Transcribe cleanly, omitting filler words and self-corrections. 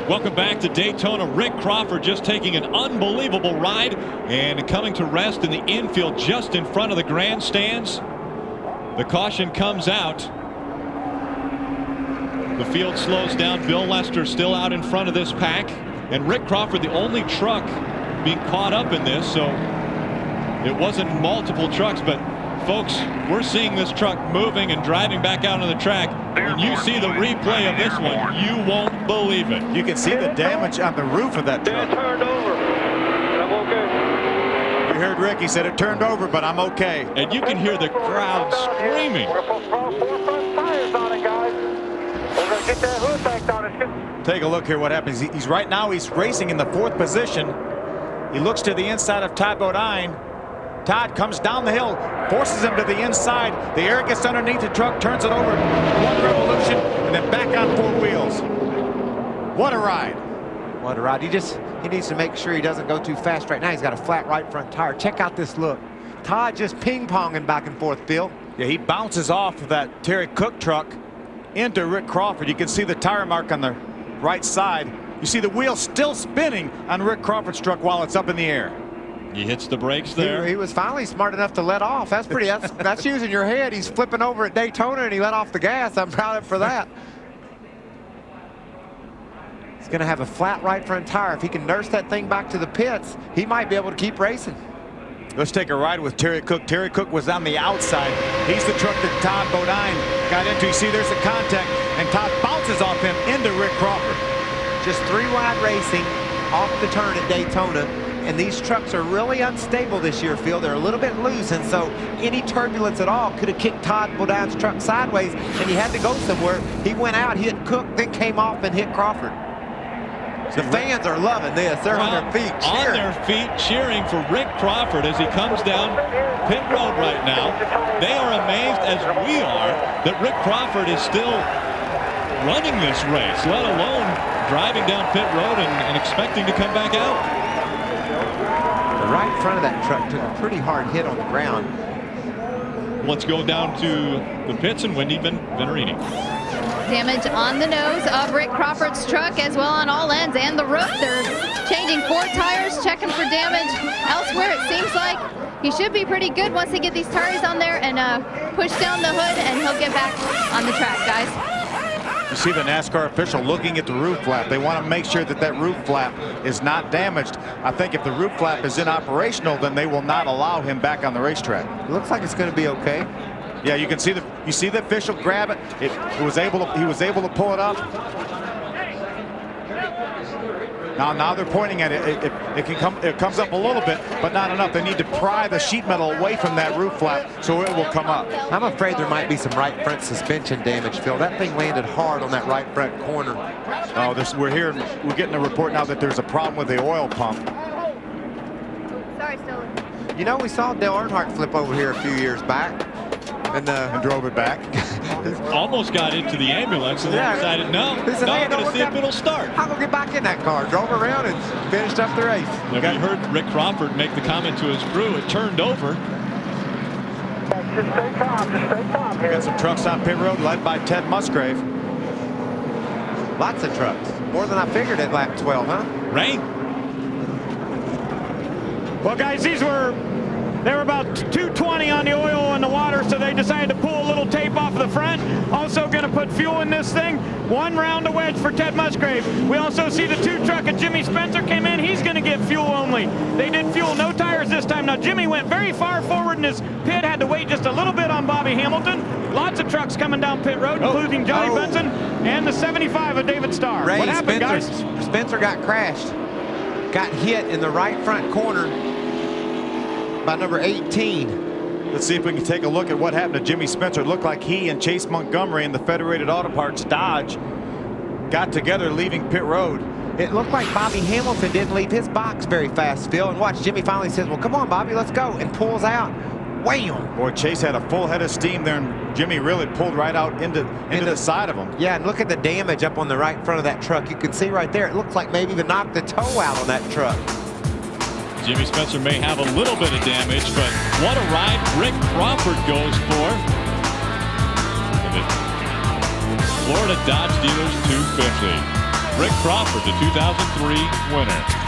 Welcome back to Daytona. Rick Crawford just taking an unbelievable ride and coming to rest in the infield just in front of the grandstands. The caution comes out. The field slows down. Bill Lester still out in front of this pack, and Rick Crawford the only truck being caught up in this, so it wasn't multiple trucks. But folks, we're seeing this truck moving and driving back out on the track. When you see the replay of this one, you won't believe it. You can see the damage on the roof of that truck. It turned over. I'm okay. You heard Rick. He said it turned over, but I'm okay. And you can hear the crowd screaming. We're supposed to throw 4 front tires on it, guys. We're going to get that hood back on it. Take a look here what happens. He's right now, he's racing in the 4th position. He looks to the inside of Todd Bodine. Todd comes down the hill, forces him to the inside. The air gets underneath the truck, turns it over. One revolution, and then back on 4 wheels. What a ride. What a ride. He needs to make sure he doesn't go too fast right now. He's got a flat right front tire. Check out this look. Todd just ping-ponging back and forth, Phil. Yeah, he bounces off of that Terry Cook truck into Rick Crawford. You can see the tire mark on the right side. You see the wheel still spinning on Rick Crawford's truck while it's up in the air. He hits the brakes there. He was finally smart enough to let off. That's pretty. That's using your head. He's flipping over at Daytona and he let off the gas. I'm proud of him for that. He's going to have a flat right front tire. If he can nurse that thing back to the pits, he might be able to keep racing. Let's take a ride with Terry Cook. Terry Cook was on the outside. He's the truck that Todd Bodine got into. You see there's the contact, and Todd bounces off him into Rick Crawford. Just 3 wide racing off the turn at Daytona. And these trucks are really unstable this year, Phil. They're a little bit loose, and so any turbulence at all could have kicked Todd Bodine's truck sideways, and he had to go somewhere. He went out, hit Cook, then came off and hit Crawford. The fans are loving this. They're on their feet cheering. On their feet cheering for Rick Crawford as he comes down pit road right now. They are amazed, as we are, that Rick Crawford is still running this race, let alone driving down pit road and expecting to come back out. The right front of that truck took a pretty hard hit on the ground. Let's go down to the pits and Wendy Venerini. Damage on the nose of Rick Crawford's truck as well on all ends and the roof. They're changing 4 tires, checking for damage elsewhere. It seems like he should be pretty good once they get these tires on there and push down the hood, and he'll get back on the track, guys. You see the NASCAR official looking at the roof flap. They want to make sure that that roof flap is not damaged. I think if the roof flap is inoperational, then they will not allow him back on the racetrack. It looks like it's going to be okay. Yeah, you can see the official grab it. He was able to pull it up. Now they're pointing at it. It comes up a little bit, but not enough. They need to pry the sheet metal away from that roof flap so it will come up. I'm afraid there might be some right front suspension damage, Phil. That thing landed hard on that right front corner. Oh, we're getting a report now that there's a problem with the oil pump. Sorry, Stellan. You know, we saw Dale Earnhardt flip over here a few years back. And drove it back. Almost got into the ambulance and then decided, no, I'm going to see if it'll start. I'm going to get back in that car. Drove around and finished up the race. Now, we heard Rick Crawford make the comment to his crew. It turned over. Just stay calm. Just stay calm here. We got some trucks on pit road led by Ted Musgrave. Lots of trucks. More than I figured at lap 12, huh? Rain. Well, guys, they were about 220 on the oil and the water, so they decided to pull a little tape off the front. Also going to put fuel in this thing. 1 round of wedge for Ted Musgrave. We also see the 2 truck of Jimmy Spencer came in. He's going to get fuel only. They did fuel, no tires this time. Now, Jimmy went very far forward in his pit, had to wait just a little bit on Bobby Hamilton. Lots of trucks coming down pit road, including Johnny Benson and the 75 of David Starr. Ray, what happened, guys? Spencer got crashed. Got hit in the right front corner by number 18. Let's see if we can take a look at what happened to Jimmy Spencer. It looked like he and Chase Montgomery in the Federated Auto Parts Dodge got together leaving pit road. It looked like Bobby Hamilton didn't leave his box very fast, Phil. And watch, Jimmy finally says, well, come on, Bobby, let's go. And pulls out. Wham! Boy, Chase had a full head of steam there, and Jimmy really pulled right out into the side of him. Yeah, and look at the damage up on the right front of that truck. You can see right there, it looks like maybe even knocked the toe out on that truck. Jimmy Spencer may have a little bit of damage, but what a ride Rick Crawford goes for. The Florida Dodge Dealers 250. Rick Crawford, the 2003 winner.